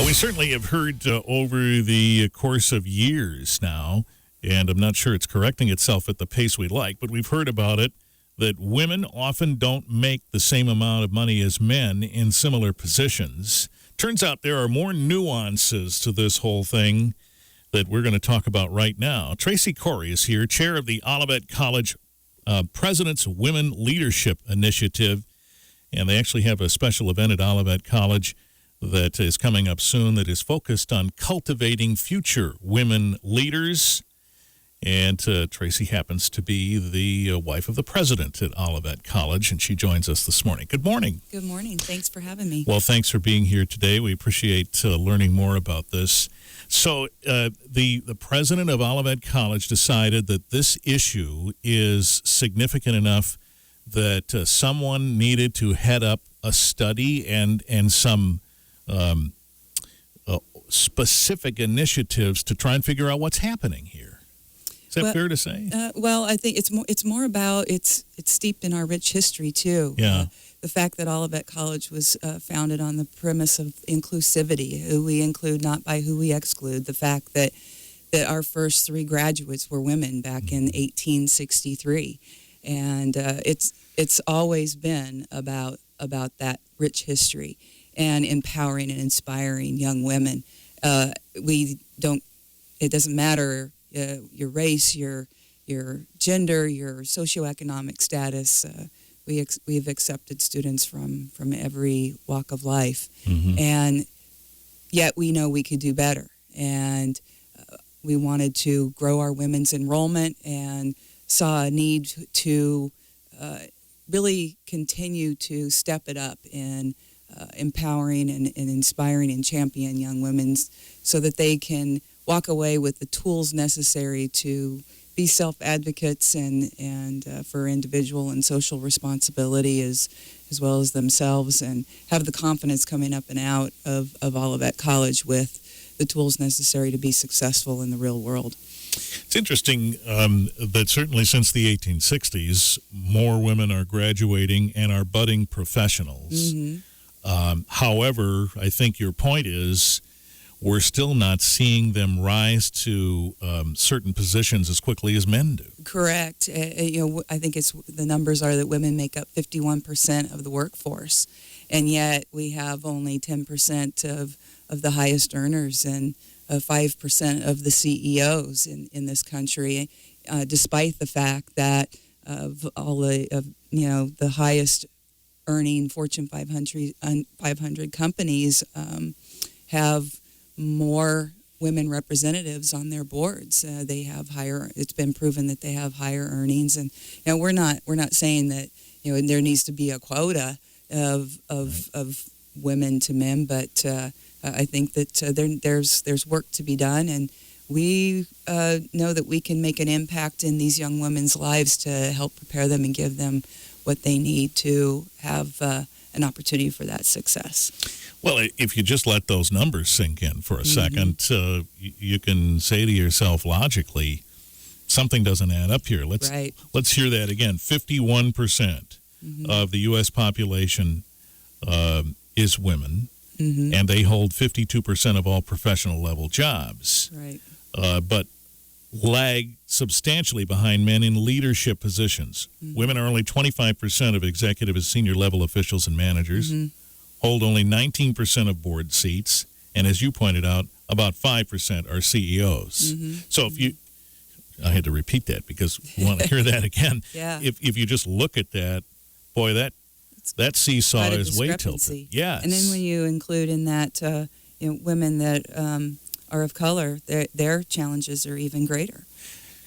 Well, we certainly have heard over the course of years now, and I'm not sure it's correcting itself at the pace we like, but we've heard about it, that women often don't make the same amount of money as men in similar positions. Turns out there are more nuances to this whole thing that we're going to talk about right now. Traci Corey is here, chair of the Olivet College President's Women Leadership Initiative, and they actually have a special event at Olivet College that is coming up soon that is focused on cultivating future women leaders. And Traci happens to be the wife of the president at Olivet College, and she joins us this morning. Good morning. Good morning. Thanks for having me. Well, thanks for being here today. We appreciate learning more about this. So the president of Olivet College decided that this issue is significant enough that someone needed to head up a study and some specific initiatives to try and figure out what's happening here. Is that fair to say? Well, I think it's more about it's steeped in our rich history too. Yeah. The fact that Olivet College was founded on the premise of inclusivity, who we include, not by who we exclude. The fact that our first 3 graduates were women back in 1863, and it's always been about that rich history and empowering and inspiring young women. It doesn't matter your race, your gender, your socioeconomic status. We've accepted students from every walk of life, and yet we know we could do better. And we wanted to grow our women's enrollment and saw a need to really continue to step it up in empowering and inspiring and champion young women so that they can walk away with the tools necessary to be self-advocates and for individual and social responsibility as well as themselves, and have the confidence coming up and out of Olivet College with the tools necessary to be successful in the real world. It's interesting that certainly since the 1860s, more women are graduating and are budding professionals. However, I think your point is we're still not seeing them rise to certain positions as quickly as men do. Correct. I think the numbers are that women make up 51% of the workforce, and yet we have only 10% of the highest earners and 5% of the CEOs in this country, despite the fact that of all the highest earning Fortune 500 companies have more women representatives on their boards. They have higher. It's been proven that they have higher earnings, and we're not saying that there needs to be a quota of women to men, but I think that there's work to be done, and we know that we can make an impact in these young women's lives to help prepare them and give them what they need to have an opportunity for that success. Well, if you just let those numbers sink in for a second, you can say to yourself logically, something doesn't add up here. Let's hear that again. 51% of the U.S. population is women, and they hold 52% of all professional level jobs. Right. But lag substantially behind men in leadership positions. Women are only 25% of executive and senior level officials and managers, hold only 19% of board seats, and as you pointed out, about 5% are CEOs. So I had to repeat that because we want to hear that again. Yeah. If you just look at that, boy, that seesaw is way tilted. Yes. And then when you include in that women that are of color, their challenges are even greater.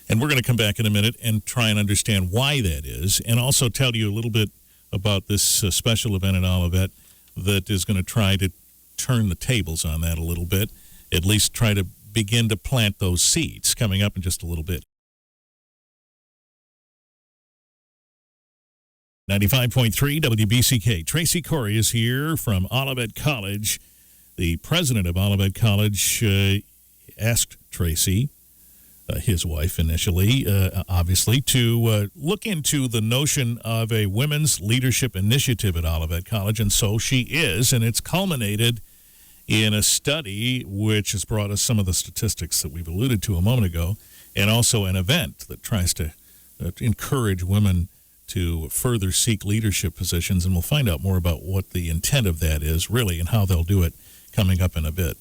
And we're going to come back in a minute and try and understand why that is, and also tell you a little bit about this special event at Olivet that is going to try to turn the tables on that a little bit, at least try to begin to plant those seeds, coming up in just a little bit. 95.3 WBCK. Traci Corey is here from Olivet College. The president of Olivet College asked Traci, his wife initially, obviously, to look into the notion of a women's leadership initiative at Olivet College, and so she is, and it's culminated in a study which has brought us some of the statistics that we've alluded to a moment ago, and also an event that tries to encourage women to further seek leadership positions. And we'll find out more about what the intent of that is, really, and how they'll do it coming up in a bit.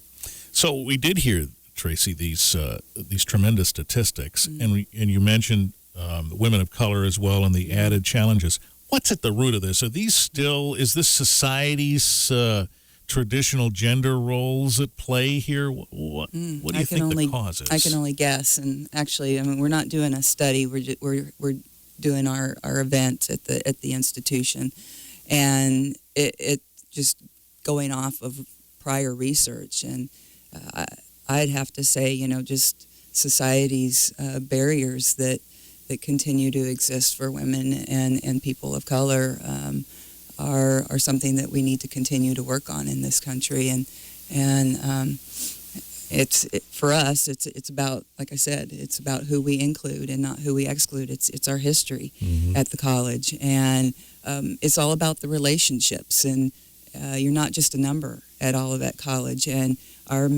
So we did hear, Traci, these tremendous statistics, and you mentioned women of color as well and the added challenges. What's at the root of this? Is this society's traditional gender roles at play here? What do you think the cause is? I can only guess. And actually, I mean, we're not doing a study. We're doing our event at the institution, and it just going off of prior research. And I'd have to say, just society's barriers that continue to exist for women and people of color are something that we need to continue to work on in this country. And for us, it's about, like I said, it's about who we include and not who we exclude. It's our history at the college, and it's all about the relationships. And you're not just a number at Olivet College, and our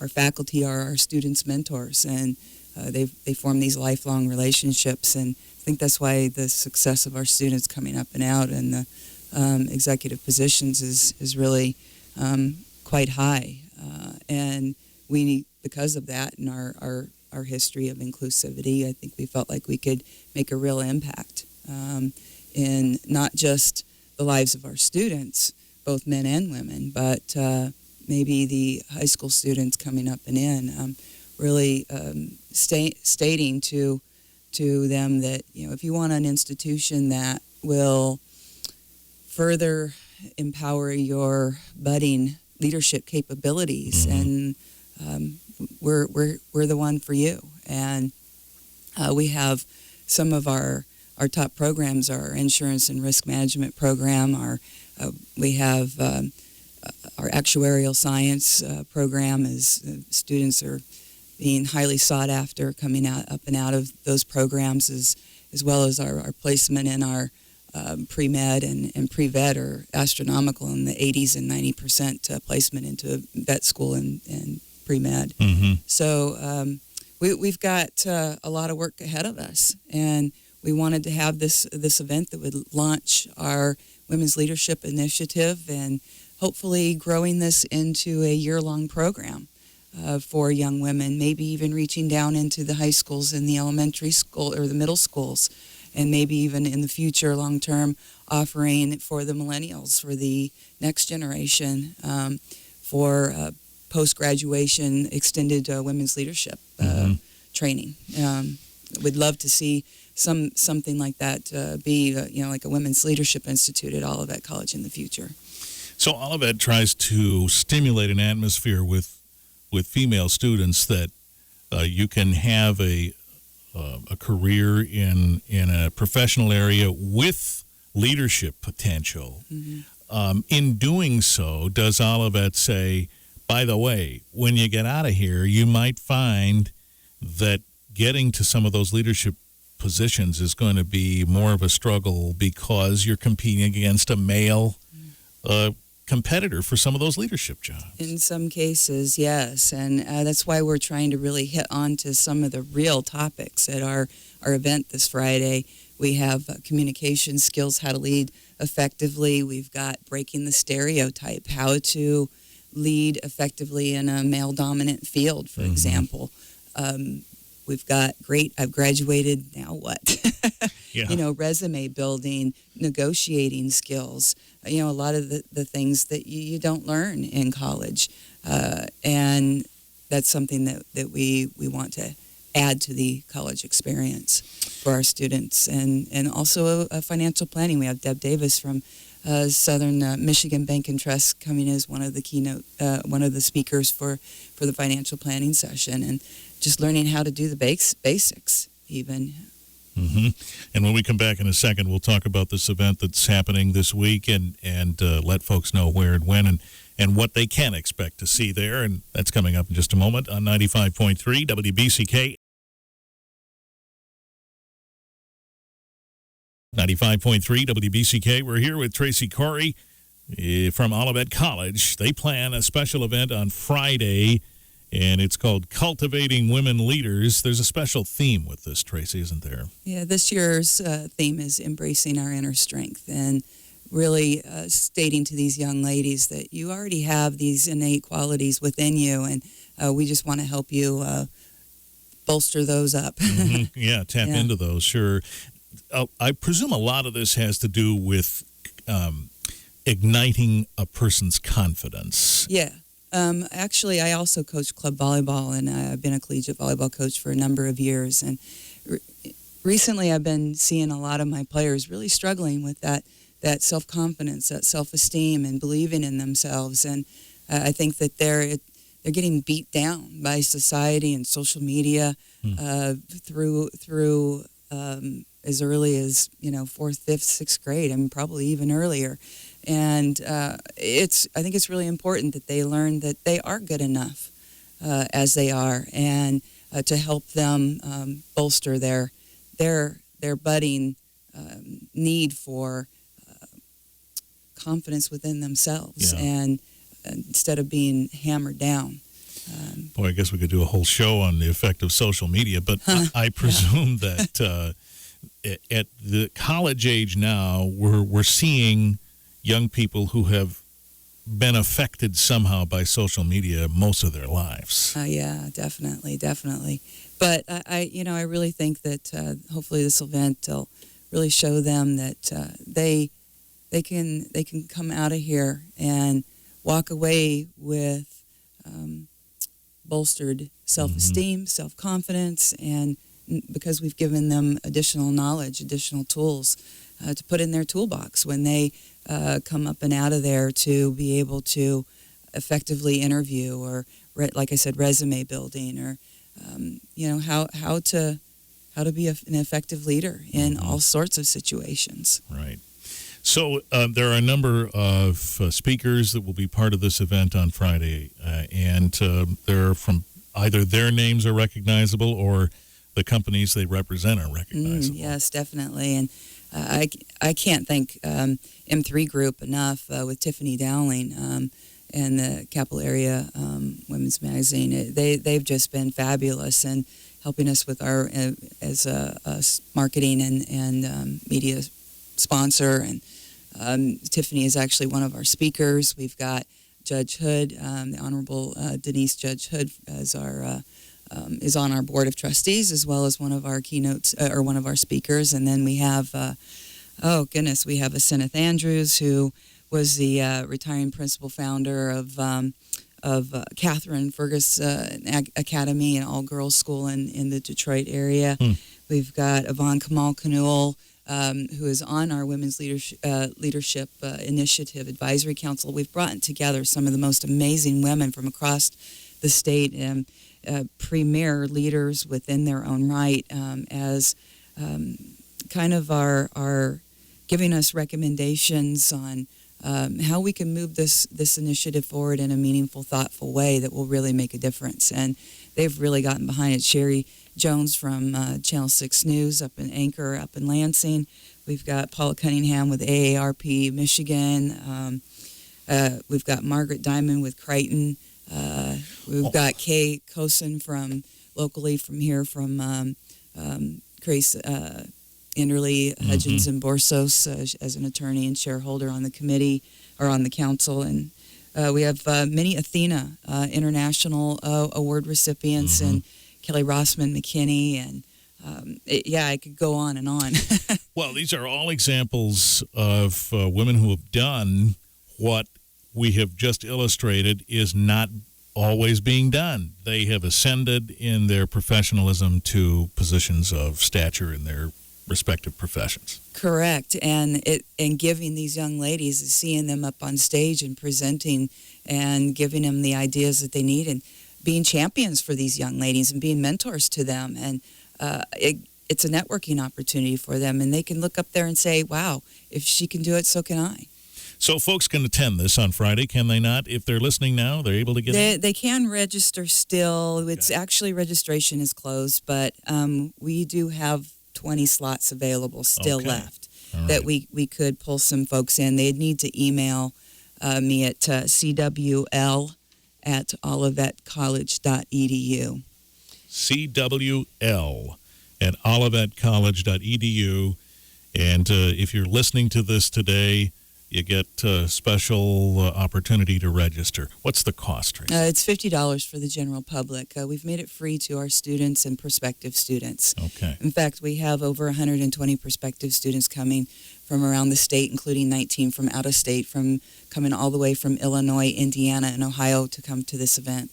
faculty are our students' mentors, and they form these lifelong relationships. And I think that's why the success of our students coming up and out and the executive positions is really quite high. And we need, because of that and our history of inclusivity, I think we felt like we could make a real impact in not just the lives of our students, both men and women, but maybe the high school students coming up and in, really stating to them that, if you want an institution that will further empower your budding leadership capabilities, and we're the one for you. And we have some of our top programs, our insurance and risk management program. We have our actuarial science program. As students are being highly sought after, coming up and out of those programs, as well as our placement in our pre-med and pre-vet are astronomical, in the 80s and 90% placement into vet school and pre-med. So we've got a lot of work ahead of us, and we wanted to have this event that would launch our Women's Leadership Initiative, and hopefully growing this into a year-long program for young women, maybe even reaching down into the high schools and the elementary school or the middle schools, and maybe even in the future, long-term, offering for the millennials, for the next generation, for post-graduation extended women's leadership training. We'd love to see something like that be, like a Women's Leadership Institute at Olivet College in the future. So Olivet tries to stimulate an atmosphere with female students that you can have a career in a professional area with leadership potential. In doing so, does Olivet say, by the way, when you get out of here, you might find that getting to some of those leadership positions is going to be more of a struggle because you're competing against a male competitor for some of those leadership jobs? In some cases, yes. And that's why we're trying to really hit on to some of the real topics at our event this Friday. We have communication skills, how to lead effectively. We've got breaking the stereotype, how to lead effectively in a male-dominant field, for example. We've got I've graduated, now what? Resume building, negotiating skills, a lot of the things that you don't learn in college. And that's something that we want to add to the college experience for our students. And also a financial planning. We have Deb Davis from Southern Michigan Bank and Trust coming as one of the one of the speakers for the financial planning session, and just learning how to do the basics even. And when we come back in a second, we'll talk about this event that's happening this week and let folks know where and when and what they can expect to see there. And that's coming up in just a moment on 95.3 WBCK. 95.3 WBCK. We're here with Traci Corey, from Olivet College. They plan a special event on Friday, and it's called Cultivating Women Leaders. There's a special theme with this, Tracy, isn't there? Yeah, this year's theme is embracing our inner strength and really stating to these young ladies that you already have these innate qualities within you, and we just want to help you bolster those up. Yeah, tap into those, sure. I presume a lot of this has to do with igniting a person's confidence. Yeah. Actually, I also coach club volleyball, and I've been a collegiate volleyball coach for a number of years. And recently, I've been seeing a lot of my players really struggling with that self-confidence, that self-esteem, and believing in themselves. And I think that they're getting beat down by society and social media through as early as 4th, 5th, 6th grade. I mean, probably even earlier. And I think it's really important that they learn that they are good enough as they are, and to help them bolster their budding need for confidence within themselves, and instead of being hammered down. Boy, I guess we could do a whole show on the effect of social media, but I presume that at the college age now, we're seeing young people who have been affected somehow by social media most of their lives. Yeah, definitely. But I really think that hopefully this event will really show them that they can come out of here and walk away with bolstered self-esteem, self-confidence, and because we've given them additional knowledge, additional tools to put in their toolbox when they come up and out of there, to be able to effectively interview, or like I said, resume building, or how to be an effective leader in all sorts of situations. Right. So there are a number of speakers that will be part of this event on Friday, and they're from either their names are recognizable or the companies they represent are recognizable. Yes, definitely. And I can't thank M3 Group enough with Tiffany Dowling and the Capital Area Women's Magazine. They've just been fabulous in helping us with our as a marketing and media sponsor. And Tiffany is actually one of our speakers. We've got Judge Hood, the Honorable Denise Judge Hood, as our is on our board of trustees, as well as one of our keynotes or one of our speakers. And then we have, we have Aseneth Andrews, who was the retiring principal founder of Catherine Fergus Academy, an all-girls school in the Detroit area. We've got Yvonne Kamal Kanul, who is on our Women's Leadership Initiative Advisory Council. We've brought together some of the most amazing women from across the state and premier leaders within their own right, as kind of are giving us recommendations on how we can move this initiative forward in a meaningful, thoughtful way that will really make a difference. And they've really gotten behind it. Sherry Jones from Channel 6 News up in Anchor, up in Lansing. We've got Paula Cunningham with AARP Michigan. We've got Margaret Diamond with Crichton. We've got Kay Cosin from locally from here from Grace Enderly, Hudgens and Borsos as an attorney and shareholder on the committee or on the council. And we have many Athena International Award recipients and Kelly Rossman McKinney. And I could go on and on. Well, these are all examples of women who have done what we have just illustrated is not always being done. They have ascended in their professionalism to positions of stature in their respective professions. Correct. And giving these young ladies, seeing them up on stage and presenting and giving them the ideas that they need, and being champions for these young ladies and being mentors to them. And it's a networking opportunity for them, and they can look up there and say, wow, if she can do it, so can I. So folks can attend this on Friday, can they not? If they're listening now, they're able to get in? They can register still. It's actually, registration is closed, but we do have 20 slots available still left that we could pull some folks in. They'd need to email me at cwl@olivetcollege.edu. cwl@olivetcollege.edu. And if you're listening to this today, you get a special opportunity to register. What's the cost, Traci? It's $50 for the general public. We've made it free to our students and prospective students. Okay. In fact, we have over 120 prospective students coming from around the state, including 19 from out of state, from coming all the way from Illinois, Indiana, and Ohio to come to this event.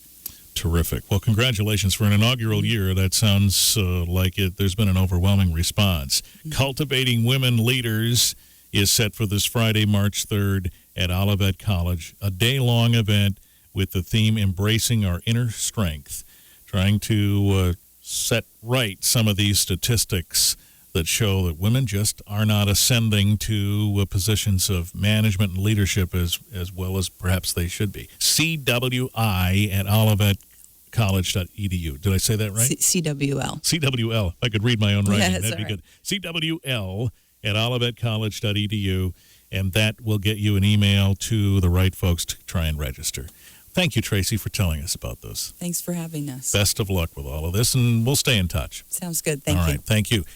Terrific. Well, congratulations for an inaugural year. That sounds like there's been an overwhelming response. Mm-hmm. Cultivating Women Leaders is set for this Friday, March 3rd at Olivet College, a day-long event with the theme Embracing Our Inner Strength, trying to set right some of these statistics that show that women just are not ascending to positions of management and leadership as well as perhaps they should be. CWI@olivetcollege.edu. Did I say that right? CWL. CWL. I could read my own writing. Yeah, that'd be right. good. CWL@olivetcollege.edu, and that will get you an email to the right folks to try and register. Thank you, Traci, for telling us about this. Thanks for having us. Best of luck with all of this, and we'll stay in touch. Sounds good. Thank you. All right. Thank you.